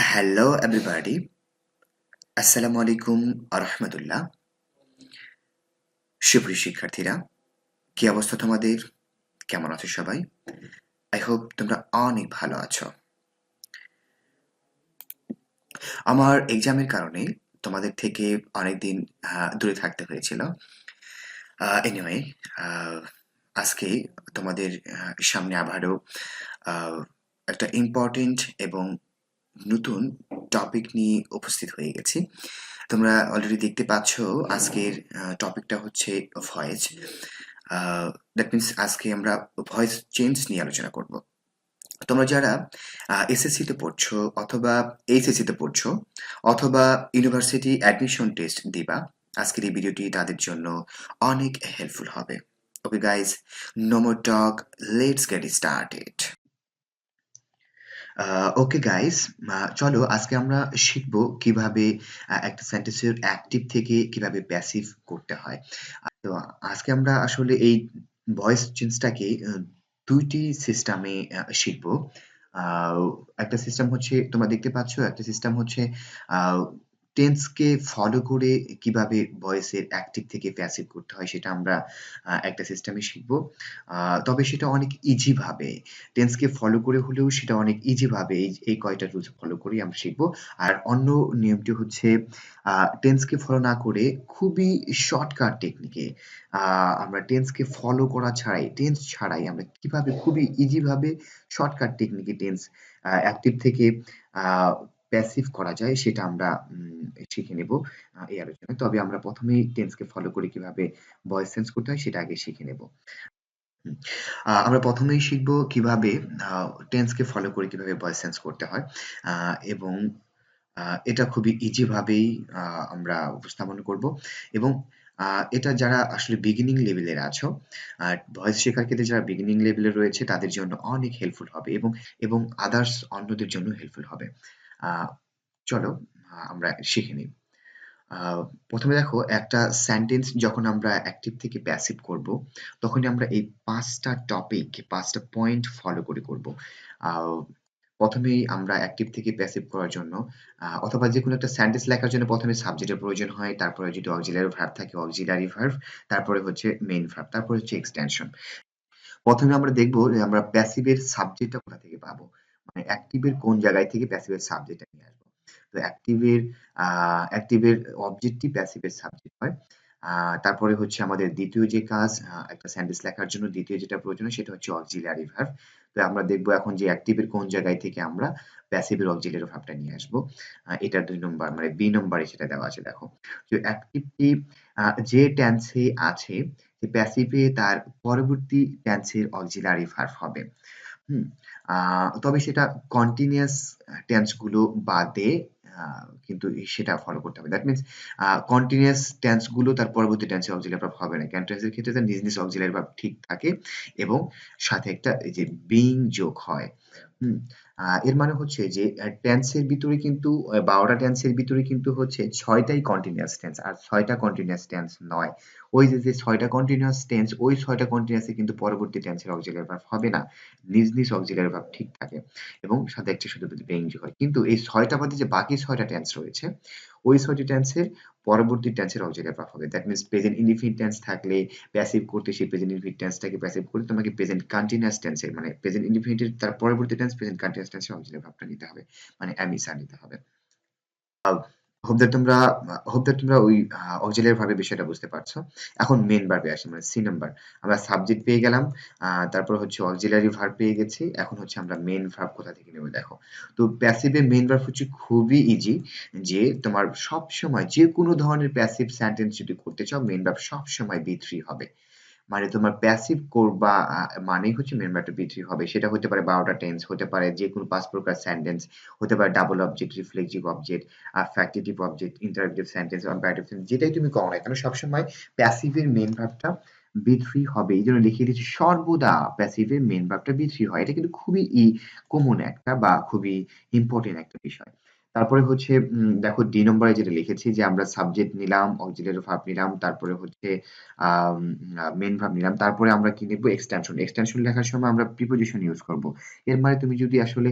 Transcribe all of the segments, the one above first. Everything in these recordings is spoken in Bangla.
হ্যালো এভরিবডি, আসসালামু আলাইকুম আরহামতুল্লাহ। সুপ্রিয় শিক্ষার্থীরা, কি অবস্থা তোমাদের? কেমন আছো সবাই? আই হোপ তোমরা অনেক ভালো আছো। আমার এক্সামের কারণে তোমাদের থেকে অনেকদিন দূরে থাকতে হয়েছিল। এনিওয়ে, আজকে তোমাদের সামনে আবারও আহ, একটা ইম্পর্টেন্ট এবং নতুন টপিক নিয়ে উপস্থিত হয়ে গেছি। তোমরা অলরেডি দেখতে পাচ্ছ আজকের টপিকটা হচ্ছে ভয়েস। দ্যাট মিনস আজকে আমরা ভয়েস চেঞ্জ নিয়ে আলোচনা করব। তোমরা যারা এসএসসিতে পড়ছো অথবা এইচএসসিতে পড়ছো অথবা ইউনিভার্সিটি অ্যাডমিশন টেস্ট দিবা, আজকের এই ভিডিওটি তাদের জন্য অনেক হেল্পফুল হবে। Okay guys, no more talk, let's get started. Okay guys, চলো আজকে আমরা শিখব কিভাবে একটা সেন্টেন্সের অ্যাক্টিভ থেকে কিভাবে প্যাসিভ করতে হয়। তো আজকে আমরা আসলে এই ভয়েস চেঞ্জটাকে দুইটি সিস্টেমে শিখব। আহ, একটা সিস্টেম হচ্ছে তোমরা দেখতে পাচ্ছ, একটা সিস্টেম হচ্ছে টেন্সকে ফলো করে কিভাবে ভয়েসের অ্যাক্টিভ থেকে প্যাসিভ করতে হয়, সেটা আমরা একটা সিস্টেমে শিখব। তবে সেটা অনেক ইজি ভাবে, টেন্সকে ফলো করে হলেও সেটা অনেক ইজি ভাবে এই কয়টা রুলস ফলো করেই আমরা শিখবো। আর অন্য নিয়মটি হচ্ছে টেন্সকে ফলো না করে খুবই শর্টকাট টেকনিকে আমরা টেন্সকে ফলো করা ছাড়াই, টেন্স ছাড়াই আমরা কিভাবে খুবই ইজি ভাবে শর্টকাট টেকনিকে টেন্স অ্যাক্টিভ থেকে প্যাসিভ করা যায় সেটা আমরা শিখে নেব এই আলোচনায়। তবে আমরা প্রথমেই টেন্সকে ফলো করে কিভাবে ভয়েস চেঞ্জ করতে হয় সেটা আগে শিখে নেব। হুম। আমরা প্রথমেই শিখব কিভাবে টেন্সকে ফলো করে কিভাবে ভয়েস চেঞ্জ করতে হয়, এবং এটা খুবই ইজি ভাবেই আমরা উপস্থাপন করব। এবং এটা যারা আসলে বিগিনিং লেভেলের আছো, ভয়েস শেখার ক্ষেত্রে যারা বিগিনিং লেভেলে রয়েছে তাদের জন্য অনেক হেল্পফুল হবে, এবং আদার্স অন্যদের জন্য হেল্পফুল হবে। আহ, চলো আমরা শিখে নিই। প্রথমে দেখো, একটা সেন্টেন্স যখন আমরা অ্যাক্টিভ থেকে প্যাসিভ করব তখনই আমরা এই ৫টা টপিক, ৫টা পয়েন্ট ফলো করে করব। আহ, প্রথমেই আমরা অ্যাক্টিভ থেকে প্যাসিভ করার জন্য অথবা যেকোনো একটা সেন্টেন্স লেখার জন্য প্রথমে সাবজেক্টের প্রয়োজন হয়, তারপরে যদি অক্সিলারি ভার্ব থাকে অক্সিলারি ভার্ব, তারপরে হচ্ছে মেইন ভার্ব, তারপরে হচ্ছে এক্সটেনশন। প্রথমে আমরা দেখবো যে আমরা প্যাসিভের সাবজেক্টটা কোথা থেকে পাবো, মানে অ্যাক্টিভের কোন জায়গায় থেকে প্যাসিভের সাবজেক্টটা নিয়ে আসবো। তো অ্যাক্টিভের অবজেক্টই প্যাসিভের সাবজেক্ট হয়। তারপরে হচ্ছে আমাদের দ্বিতীয় যে কাজ, একটা সেন্টেন্স লেখার জন্য দ্বিতীয় যেটা প্রয়োজন হয় সেটা হচ্ছে অক্সিলারি ভার্ব। তো আমরা দেখবো এখন যে অ্যাক্টিভের কোন জায়গায় থেকে আমরা প্যাসিভের অক্সিলারি ভার্বটা নিয়ে আসবো। এটা ২ নম্বর, মানে বি নম্বরে সেটা দেওয়া আছে দেখো। তো অ্যাক্টিভটি যে টেন্সে আছে, যে প্যাসিভে তার পরবর্তী টেন্সের অক্সিলারি ভার্ব হবে। হুম? তবে সেটা কন্টিনিউয়াস টেন্স গুলো বাদে কিন্তু সেটা ফলো করতে হবে। দ্যাট মিনস কন্টিনিউয়াস টেন্স গুলো তার পরবর্তী টেন্সে অক্সিলারি ভার্ব হবে না। কন্টিনিউয়াস এর ক্ষেত্রে তার নিজ নিজ অক্সিলারি ভার্ব ঠিক থাকে এবং সাথে একটা এই যে বিং যোগ হয়। হুম? এর মানে হচ্ছে যে টেন্সের ভিতরে কিন্তু ১২ টা টেন্সের ভিতরে কিন্তু হচ্ছে ৬ টাই কন্টিনিউয়াস টেন্স, আর ৬ টা কন্টিনিউয়াস টেন্স নয়। ওই যে ৬ টা কন্টিনিউয়াস টেন্স, ওই ৬ টা কন্টিনিউয়াসে কিন্তু পরবর্তী টেন্সের অক্সিলারি ভার্ব হবে না। নিজ নিজ অক্সিলারি ভার্ব ঠিক থাকে এবং সাথে একটা শুধু বেইং যোগ হয়। কিন্তু এই ৬ টা বাদে যে বাকি ৬ টা টেন্স রয়েছে, ওই ৬ টি টেন্সের পরবর্তী টেন্সের অক্সিলারি ভার্ব হবে। That means present indefinite tense থাকলে প্যাসিভ করতে, সেই প্রেজেন্ট ইনডিফিনিট টেন্সটাকে প্যাসিভ করে তোমাকে প্রেজেন্ট কন্টিনিউয়াস টেন্সের, মানে প্রেজেন্ট ইনডিফিনিটের তার পরবর্তী টেন্স প্রেজেন্ট কন্টিনিউয়াস টেন্সের অক্সিলারি ভার্বটা নিতে হবে, মানে অ্যামিসার নিতে হবে। হোপ দ্যাট তোমরা ওই অক্সিলারি ভার্বের বিষয়টা বুঝতে পারছো। এখন মেইন ভার্বে আসি, মানে সি নাম্বার। আমরা সাবজেক্ট পেয়ে গেলাম, তারপর হচ্ছে অক্সিলারি ভার্ব পেয়ে গেছি। এখন হচ্ছে আমরা মেইন ভার্ব কোথা থেকে নেব দেখো। তো প্যাসিভের মেইন ভার্ব হচ্ছে খুবই ইজি, যে তোমার সবসময় যে কোনো ধরনের প্যাসিভ সেন্টেন্স যদি করতে চাও মেইন ভার্ব সবসময় বি থ্রি হবে। মানে তোমার প্যাসিভ করবা মানেই হচ্ছে মেইন ভার্বটা বি3 হবে। সেটা হতে পারে ১২ টা টেন্স, হতে পারে যেকোনো ৫ প্রকার সেন্টেন্স, হতে পারে double object, reflexive object, factitive object, interrogative sentence, imperative sentence, যেটাই তুমি করো না কেন সবসময় প্যাসিভের মেইন ভার্বটা বি3 হবে। এই জন্য লিখিয়ে দিচ্ছি সর্বদা প্যাসিভের মেইন ভার্বটা বি3 হয়। এটা কিন্তু খুবই কমন একটা বা খুবই ইম্পর্টেন্ট একটা বিষয়। তারপরে হচ্ছে দেখো ডি নম্বরে যেটা লিখেছি যে আমরা সাবজেক্ট নিলাম, অক্সিলিয়ারি ভার্ব নিলাম, তারপরে হচ্ছে আম মেইন ভার্ব নিলাম। তারপরে আমরা কি নিব? এক্সটেনশন। এক্সটেনশন লেখার সময় আমরা প্রিপোজিশন ইউজ করব। এর মানে তুমি যদি আসলে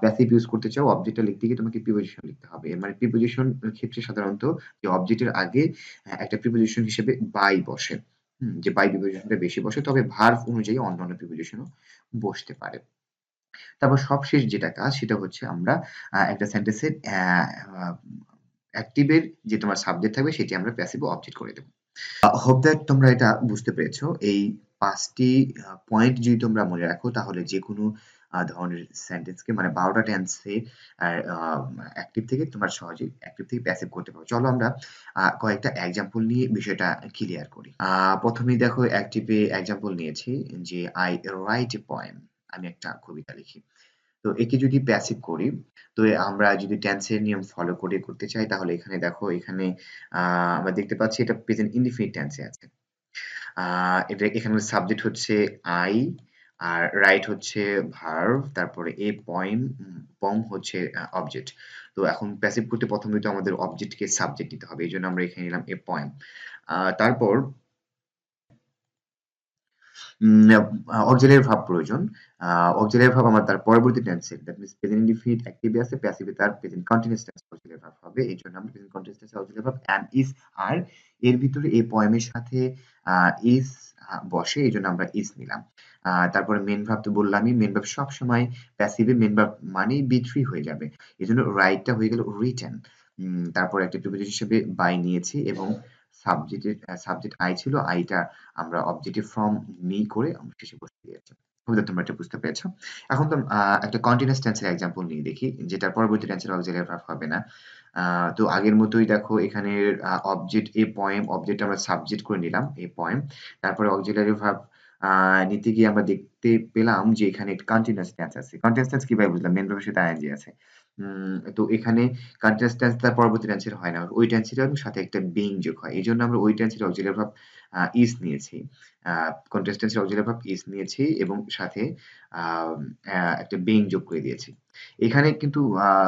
প্যাসিভ ইউজ করতে চাও, অবজেক্টটা লিখতে গিয়ে তোমাকে প্রিপোজিশন লিখতে হবে। এর মানে প্রিপোজিশন এর ক্ষেত্রে সাধারণত যে অবজেক্টের আগে একটা প্রিপোজিশন হিসেবে বাই বসে। যে বাই প্রিপোজিশনটা বেশি বসে, তবে ভার্ব অনুযায়ী অন্যান্য প্রিপোজিশনও বসতে পারে। তারপর সবশেষ যেটা কাজ সেটা হচ্ছে আমরা একটা সেন্টেন্সের অ্যাক্টিভের যে তোমার সাবজেক্ট থাকবে সেটি আমরা প্যাসিভ অবজেক্ট করে দেব। হোপ দ্যাট তোমরা এটা বুঝতে পেরেছো। এই ৫টি পয়েন্ট যদি তোমরা মনে রাখো তাহলে যেকোনো ধরনের সেন্টেন্সকে মানে ১২ টা টেন্সে অ্যাক্টিভ থেকে তোমরা সহজেই অ্যাক্টিভ থেকে প্যাসিভ করতে পারো। চলো আমরা কয়েকটা এক্সাম্পল নিয়ে বিষয়টা ক্লিয়ার করি। ১ম এই দেখো অ্যাক্টিভে এক্সাম্পল নিয়েছি যে I write a poem, আমি একটা কবিতা লিখি। তো একে যদি প্যাসিভ করি, তো আমরা যদি টেন্সের নিয়ম ফলো করে করতে চাই তাহলে এখানে দেখো এখানে আমরা দেখতে পাচ্ছি এটা প্রেজেন্ট ইনডিফিনিট টেন্সে আছে। এটা এখানে সাবজেক্ট হচ্ছে I, আর রাইট হচ্ছে ভার্ব, তারপরে এ পম হচ্ছে অবজেক্ট। তো এখন প্যাসিভ করতে প্রথমে তো আমাদের অবজেক্টকে সাবজেক্ট নিতে হবে। এজন্য আমরা এখানে নিলাম এ পয়েম। তারপর অক্সিলিয়ারি ভার্ব প্রয়োজন। অক্সিলিয়ারি ভার্ব আমার তার পরবর্তী টেন্সে, দ্যাট মিনস প্রেজেন্ট ইনডিফিনিট অ্যাক্টিভে আছে, প্যাসিভে তার present continuous tense auxiliary verb হবে। এইজন্য আমরা প্রেজেন্ট কন্টিনিউয়াস টেন্সে auxiliary verb am, is, are এর ভিতরে এই পয়েমের সাথে ইজ বসে, এইজন্য আমরা ইজ নিলাম। তারপরে মেইন ভার্ব তো বললামই, মেইন ভার্ব সবসময় প্যাসিভে মেইন ভার্ব মানেই বি থ্রি হয়ে যাবে। এজন্য রাইটটা হয়ে গেল রিটেন। তারপর একটা প্রিপোজিশন হিসেবে বাই নিয়েছি এবং সাবজেক্ট আই ছিল, আইটা আমরা অবজেক্টিভ ফ্রম মি করে আমরা শেষে বসিয়ে দিয়েছি। হয়তো তোমরা এটা বুঝতে পেরেছো। এখন তো একটা কন্টিনিউয়াস টেন্সের এক্সাম্পল নিয়ে দেখি, যেটার পরবর্তী টেন্সের অক্সিলিয়ারি ভার্ব হবে না। তো আগের মতোই দেখো এখানে অবজেক্ট এ পয়েম, অবজেক্ট আমরা সাবজেক্ট করে নিলাম এ পয়েম। তারপরে অক্সিলিয়ারি ভার্ব নিতে গিয়ে আমরা দেখতে পেলাম যে এখানে কন্টিনিউয়াস টেন্স আছে। কন্টিনিউয়াস টেন্স কিভাবে বুঝলাম? মেইন ভার্বের সাথে আইএনজি আছে। তো এখানে কন্টিনিউয়াস টেন্স তার পরবর্তী টেন্সের হয় না। ওই টেন্সের সাথে একটা বিং যোগ হয়। এজন্য আমরা ওই টেন্সের অক্সিলিয়ারি ভার্ব ইজ নিয়েছি। কন্টিনিউয়াস টেন্সের অক্সিলিয়ারি ভার্ব ইজ নিয়েছি এবং সাথে একটা বিং যোগ করে দিয়েছি। এখানে কিন্তু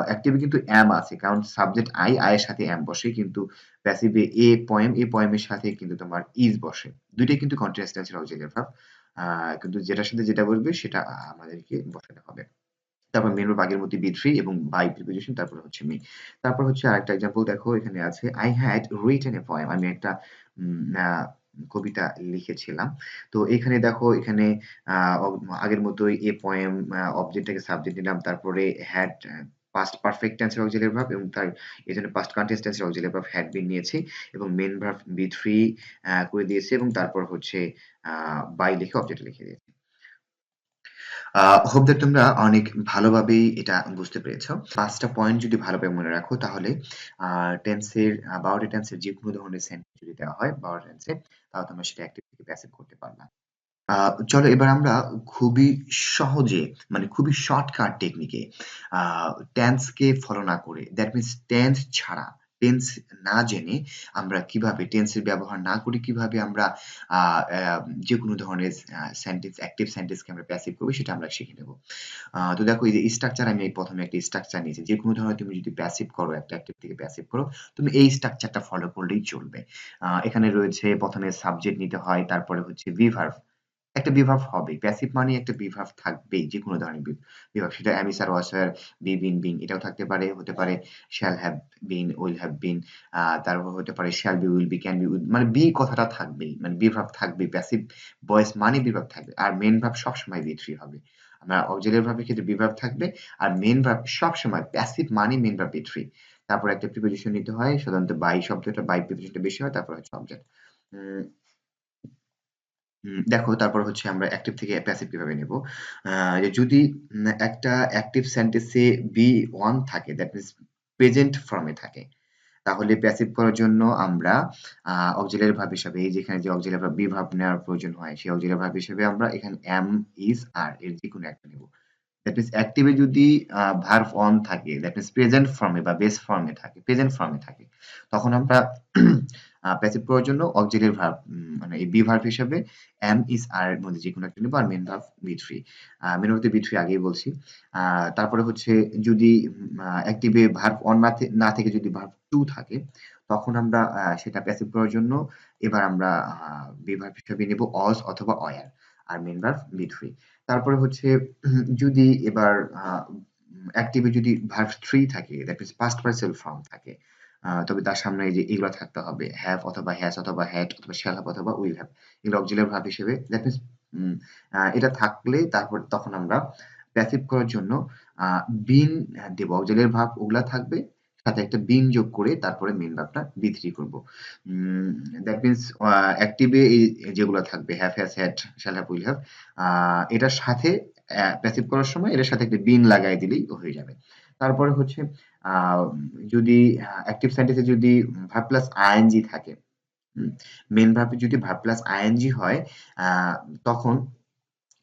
অ্যাক্টিভে কিন্তু অ্যাম আছে। কারণ সাবজেক্ট আই, এর সাথে অ্যাম বসে, কিন্তু প্যাসিভে এ পয়েম, এ পয়েমের সাথে কিন্তু তোমার ইজ বসে। দুইটাই কিন্তু কন্টিনিউয়াস টেন্সের অক্সিলিয়ারি ভার্ব। কিন্তু যেটার সাথে যেটা বসবে সেটা আমাদেরকে বসাতে হবে। তারপর মেইন ভার্ব আগের মতই বি3 এবং বাই প্রিপোজিশন, তারপর হচ্ছে মি। তারপর হচ্ছে আরেকটা এক্সাম্পল দেখো এখানে আছে I had written a poem, আমি একটা কবিতা লিখেছিলাম। তো এখানে দেখো এখানে আগের মতোই এ পয়েম অবজেক্টটাকে সাবজেক্ট নিলাম, তারপরে হ্যাড পাস্ট পারফেক্ট টেন্সের অক্সিলিয়ারি ভার্ব এবং তার এজন্য পাস্ট কন্টিনিউয়াস টেন্সের অক্সিলিয়ারি ভার্ব হ্যাড বিন নিয়েছি এবং মেইন ভার্ব বি3 করে দিয়েছি এবং তারপর হচ্ছে বাই লিখে অবজেক্ট লিখে দিয়েছি। হোপ দ্যাট তোমরা অনেক ভালোভাবেই এটা বুঝতে পেরেছো। ৫ টা পয়েন্ট যদি ভালোভাবে মনে রাখো তাহলে টেন্সের ১২ টা টেন্সের যেকোনো ধরনের সেন্টেন্স যদি দেওয়া হয় ১২ টা টেন্সে, তাহলে তোমরা সেটা অ্যাক্টিভ থেকে প্যাসিভ করতে পারবা। চলো এবার আমরা খুবই সহজে মানে খুবই শর্টকাট টেকনিকে আ টেন্সকে ফলো না করে, দ্যাট মিনস টেন্স ছাড়া, টেন্স না জেনে আমরা কিভাবে টেন্সের ব্যবহার না করে কিভাবে আমরা আ অ্যা যেকোনো ধরনের সেন্টেন্স অ্যাক্টিভ সেন্টেন্সকে আমরা প্যাসিভ করব সেটা আমরা শিখে নেব। তো দেখো এই যে স্ট্রাকচার, আমি প্রথমে একটা স্ট্রাকচার নিয়েছি। যেকোনো ধরনের তুমি যদি প্যাসিভ করো, একটা অ্যাক্টিভ থেকে প্যাসিভ করো, তুমি এই স্ট্রাকচারটা ফলো করলেই চলবে। এখানে রয়েছে প্রথমে সাবজেক্ট নিতে হয়, তারপরে হচ্ছে verb, একটা বিভার্ব হবেই। প্যাসিভ মানে একটা বিভার্ব থাকবেই। যেকোনো ধরনের বিভার্ব। সেটা am, is, are, was, were, be, been, being এটাও থাকতে পারে, হতে পারে shall have been, will have been, তারপর হতে পারে shall be, will be, can be, would, মানে be কথাটা থাকবেই। মানে বিভার্ব থাকবেই। প্যাসিভ ভয়েস মানে বিভার্ব থাকবে। আর মেইন ভার্ব সবসময় be3 হবে। আমরা অক্সিলিয়ারি ভার্বের ক্ষেত্রে বিভার্ব থাকবে আর মেইন ভার্ব সবসময় প্যাসিভ মানে মেইন ভার্ব be3। তারপর একটা প্রিপোজিশন নিতে হয়। সাধারণত বাই শব্দটা, বাই প্রিপোজিশনটা বেশি হয়। তারপর হচ্ছে অবজেক্ট। উম দেখো তারপর হচ্ছে আমরা অ্যাক্টিভ থেকে প্যাসিভ কিভাবে নেব। যে যদি একটা অ্যাক্টিভ সেন্টেন্সে বি ওয়ান থাকে, দ্যাট মিনস প্রেজেন্ট ফর্মে থাকে, তাহলে প্যাসিভ করার জন্য আমরা অক্সিলিয়ারি ভার্ব হিসাবে এই যেখানে যে অক্সিলিয়ারি ভার্ব বি ভার্ব নেওয়ার প্রয়োজন হয় সেই অক্সিলিয়ারি ভার্ব হিসেবে আমরা এখানে অ্যাম, ইজ, আর এর যেকোনো একটা নেব। দ্যাট মিনস অ্যাক্টিভে যদি ভার্ব অন থাকে, দ্যাট মিনস প্রেজেন্ট ফর্মে বা বেস ফর্মে থাকে, প্রেজেন্ট ফর্মে থাকে, তখন আমরা প্যাসিভ করার জন্য অক্সিলিয়ারি ভার্ব মানে এই বি ভার্ব হিসাবে am, is, are এর মধ্যে যেকোনো একটা নিব আর main verb be3 main verb be3 আগেই বলছি। তারপরে হচ্ছে যদি অ্যাক্টিভে ভার্ব 1 না থেকে যদি ভার্ব 2 থাকে তখন আমরা সেটা প্যাসিভ করার জন্য এবার আমরা বি ভার্ব হিসাবে নেব was অথবা were R main verb be3। তারপরে হচ্ছে যদি এবার অ্যাক্টিভে যদি ভার্ব 3 থাকে that means past partial form থাকে তবে তার সামনে এই যে এগুলো থাকতে হবে হ্যাভ অথবা হ্যাজ অথবা হ্যাড অথবা শ্যাল হ্যাভ অথবা উইল হ্যাভ এগুলো অক্সিলিয়ারি ভার্ব হিসেবে দ্যাট মিনস এটা থাকলে তারপর তখন আমরা প্যাসিভ করার জন্য বিন দেব অক্সিলিয়ারি ভার্ব ওগুলা থাকবে সাথে একটা বিন যোগ করে তারপরে মেইন ভার্বটা বি3 করব দ্যাট মিনস অ্যাক্টিভে এই যেগুলো থাকবে have has had shall have will have এটার সাথে প্যাসিভ করার সময় এটার সাথে একটা বিন লাগাই দিলেই হয়ে যাবে। তারপরে হচ্ছে যদি অ্যাক্টিভ সেন্টেন্সে যদি ভার্ব প্লাস আইএনজি থাকে মেইন ভার্বে যদি ভার্ব প্লাস আইএনজি হয় তখন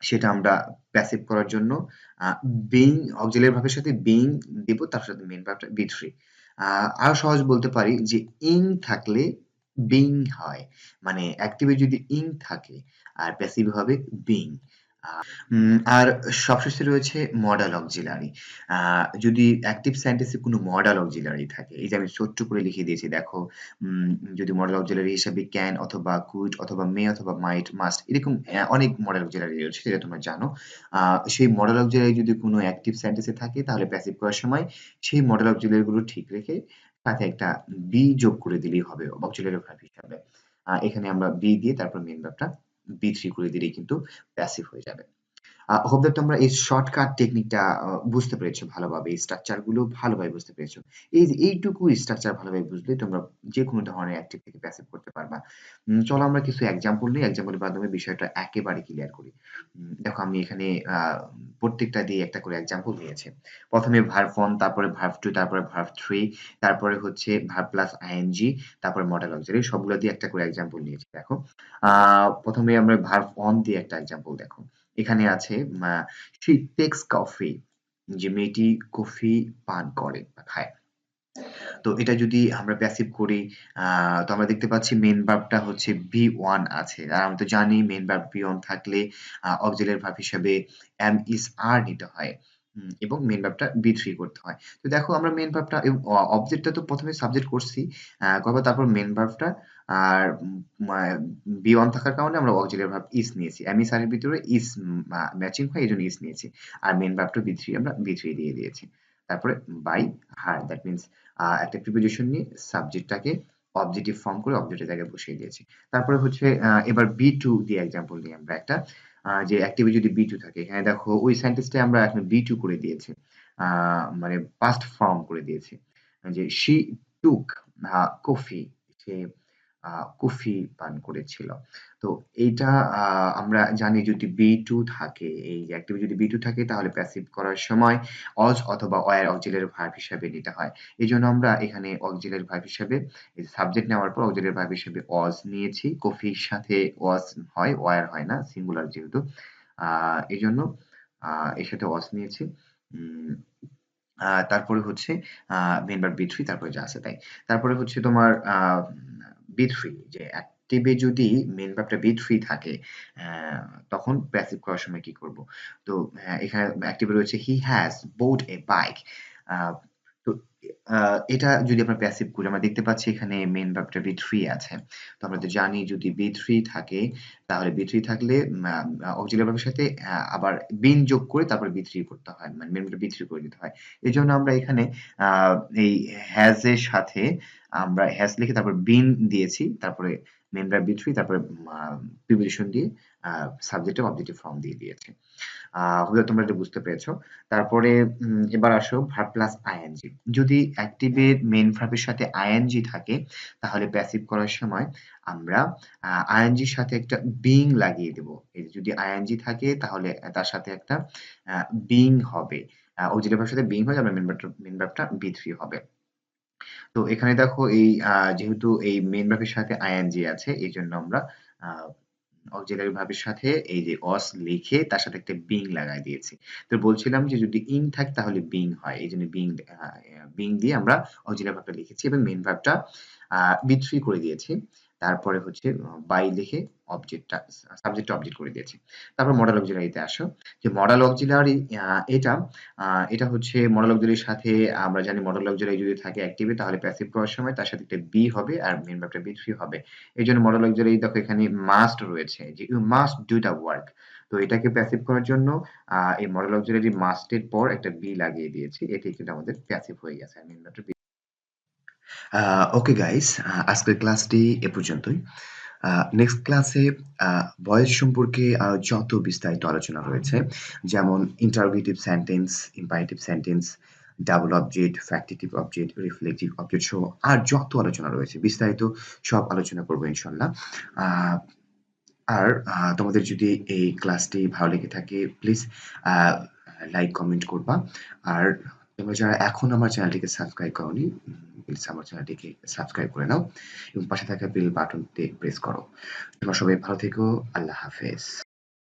সেটা আমরা প্যাসিভ করার জন্য বিং অক্সিলিয়ারি ভার্বের সাথে বিং দেব তার সাথে মেইন ভার্বটা বি3 আরো সহজ বলতে পারি যে ইং থাকলে বিং হয় মানে অ্যাক্টিভে যদি ইং থাকে আর প্যাসিভ হবে বিং আর সবশেষে রয়েছে মডাল অক্সিলারি যদি অ্যাক্টিভ সেন্টেন্সে কোনো মডাল অক্সিলারি থাকে এই যে আমি ছোট্ট করে লিখে দিয়েছি দেখো যদি মডাল অক্সিলারি হিসাবে ক্যান অথবা কুড অথবা মে অথবা মাইট মাস্ট এরকম অনেক মডাল অক্সিলারি রয়েছে যেটা তোমরা জানো সেই মডাল অক্সিলারি যদি কোনো অ্যাক্টিভ সেন্টেন্সে থাকে তাহলে প্যাসিভ করার সময় সেই মডাল অক্সিলারি গুলো ঠিক রেখে সাথে একটা বি যোগ করে দিলেই হবে অক্সিলারি ভার্ব হিসাবে এখানে আমরা বি দিয়ে তারপর মেইন ভার্বটা বি3 করে দিলেই কিন্তু প্যাসিভ হয়ে যাবে। হোপ দ্যাট তোমরা এই শর্টকাট টেকনিকটা বুঝতে পেরেছো ভালোভাবে এই স্ট্রাকচার গুলো ভালোভাবে বুঝতে পেরেছো এই যে এইটুকু স্ট্রাকচার ভালোভাবে বুঝলে তোমরা যে কোনো ধরনের অ্যাক্টিভ থেকে প্যাসিভ করতে পারবা চলো আমরা কিছু এক্সাম্পল নিই এক্সাম্পলের মাধ্যমে বিষয়টা একেবারে ক্লিয়ার করি দেখো আমি এখানে প্রত্যেকটা দিয়ে একটা করে এক্সাম্পল নিয়েছি প্রথমে ভার্ব 1 তারপরে ভার্ব 2 তারপরে ভার্ব 3 তারপরে হচ্ছে ভার্ব প্লাস আইএনজি তারপরে মডেল অক্সিলারি সবগুলো দিয়ে একটা করে এক্সাম্পল নিয়েছি দেখো প্রথমে আমরা ভার্ব 1 দিয়ে একটা এক্সাম্পল দেখো এখানে আছে she takes coffee যে মেয়েটি কফি পান করে বা খায় তো এটা যদি আমরা প্যাসিভ করি তো আমরা দেখতে পাচ্ছি মেইন ভার্বটা হচ্ছে বি1 আছে আর আমরা তো জানি মেইন ভার্ব বি1 থাকলে অক্সিলিয়ারি ভার্ব হিসেবে am is are নিতে হয় এবং মেইন ভার্বটা বি3 করতে হয় তো দেখো আমরা মেইন ভার্বটা অবজেক্টটা তো প্রথমে সাবজেক্ট করছি করবো তারপর মেইন ভার্বটা আর বি1 থাকার কারণে আমরা অক্সিলিয়ারি ভার্ব is নিয়েছি am is are এর ভিতরে is ম্যাচিং হয় এজন্য is নিয়েছি আর মেইন ভার্বটা বি3 আমরা বি3 দিয়ে দিয়েছি তারপরে বাই হার দ্যাট মিন্স একটা প্রিপোজিশন নিয়ে সাবজেক্টটাকে অবজেক্টিভ ফর্ম করে অবজেক্টের জায়গায় বসিয়ে দিয়েছি তারপরে হচ্ছে এবার বি2 দিয়ে এক্সাম্পল নিই আমরা একটা যে অ্যাক্টিভে যদি বি2 থাকে এখানে দেখো ওই সেন্টেন্সটা আমরা এখন বি2 করে দিয়েছি মানে পাস্ট ফর্ম করে দিয়েছি যে she took coffee say coffee পান করেছিল তো এইটা আমরা জানি যদি বি2 থাকে এই অ্যাক্টিভে যদি বি2 থাকে তাহলে প্যাসিভ করার সময় অজ অথবা ওয়্যার অক্সিলিয়ারি ভার্ব হিসাবে নিতে হয় এজন্য আমরা এখানে অক্সিলিয়ারি ভার্ব হিসাবে সাবজেক্ট নেওয়ার পর অক্সিলিয়ারি ভার্ব হিসেবে অজ নিয়েছি কফির সাথে ওয়াজ হয় ওয়্যার হয় না সিঙ্গুলার যেহেতু এজন্য এর সাথে অজ নিয়েছি তারপরে হচ্ছে মেইন ভার্ব বি3 তারপরে যা আছে তাই তারপরে হচ্ছে তোমার বি3 যে অ্যাক্টিভে যদি মেইন ভার্বটা বি3 থাকে তখন প্যাসিভ করার সময় কি করব তো এখানে অ্যাক্টিভে রয়েছে he has boat A bike তো এটা যদি আমরা প্যাসিভ করি আমরা দেখতে পাচ্ছি এখানে মেইন ভার্বটা বি3 আছে তো আমরা তো জানি যদি বি3 থাকে তাহলে বি3 থাকলে অক্সিলিয়ারি ভার্বের সাথে আবার বিন যোগ করে তারপর বি3 করতে হয় মানে মেইন ভার্বটা বি3 করে দিতে হয় এজন্য আমরা এখানে এই হ্যাজ এর সাথে আমরা হ্যাজ লিখে তারপর বিন দিয়েছি তারপরে মেইন ভার্ব বি3 তারপরে প্রিপোজিশন দিয়ে সাবজেক্ট অবজেক্টিভ ফর্ম দিয়ে দিয়েছি হয়তো তোমরা এটা বুঝতে পেরেছো তারপরে এবার আসো ভার্ব প্লাস আইএনজি যদি অ্যাক্টিভের মেইন ভার্বের সাথে আইএনজি থাকে তাহলে প্যাসিভ করার সময় আমরা আইএনজির সাথে একটা বিং লাগিয়ে দেব এই যদি আইএনজি থাকে তাহলে তার সাথে একটা বিং হবে অক্সিলিয়ারি ভার্বের সাথে বিং হয় আমরা মেইন ভার্বটা বি3 হবে তো এখানে দেখো এই যেহেতু এই মেইন ভার্বের সাথে আইএনজি আছে এইজন্য আমরা অক্সিলিয়ারি ভার্বের সাথে এই যে অস লিখে তার সাথে একটা বিং লাগাই দিয়েছি তো বলছিলাম যে যদি ইং থাকে তাহলে বিং হয় এইজন্য বিং দিয়ে আমরা অক্সিলিয়ারি ভার্বটা লিখেছি এবং মেইন ভার্বটা B3 করে দিয়েছি। তারপরে হচ্ছে বাই লিখে অবজেক্টটা সাবজেক্টটা অবজেক্ট করে দিয়েছি। তারপর মডেল অক্সিলারিতে আসো। যে মডেল অক্সিলারি এটা এটা হচ্ছে মডেল অক্সিলারির সাথে আমরা জানি মডেল অক্সিলারি যদি থাকে অ্যাক্টিভে তাহলে প্যাসিভ করার সময় তার সাথে একটা বি হবে আর মেইন ভার্বটা B3 হবে। এজন্য মডেল অক্সিলারি দেখো এখানে মাস্ট রয়েছে যে you must do the work. তো এটাকে প্যাসিভ করার জন্য এই মডেল অক্সিলারি মাস্ট এর পর একটা বি লাগিয়ে দিয়েছি। এটাই কিন্তু আমাদের প্যাসিভ হয়ে গেছে। মেইন ভার্বটা ওকে গাইস, আজকের ক্লাসটি এ পর্যন্তই। নেক্সট ক্লাসে ভয়েস সম্পর্কে আরো যত বিস্তারিত আলোচনা রয়েছে, যেমন interrogative sentence, imperative sentence, double object, factitive object, reflective object সহ আর যত আলোচনা রয়েছে বিস্তারিত সব আলোচনা করবো ইনশাল্লাহ। আহ, আর তোমাদের যদি এই ক্লাসটি ভালো লেগে থাকে প্লিজ লাইক কমেন্ট করবা। আর তোমরা যারা এখন আমার চ্যানেলটিকে সাবস্ক্রাইব করোনি প্লিজ আমার চ্যানেলটিকে সাবস্ক্রাইব করে নাও এবং পাশে থাকা বেল বাটনটি প্রেস করো। তোমরা সবাই ভালো থেকো। আল্লাহ হাফেজ।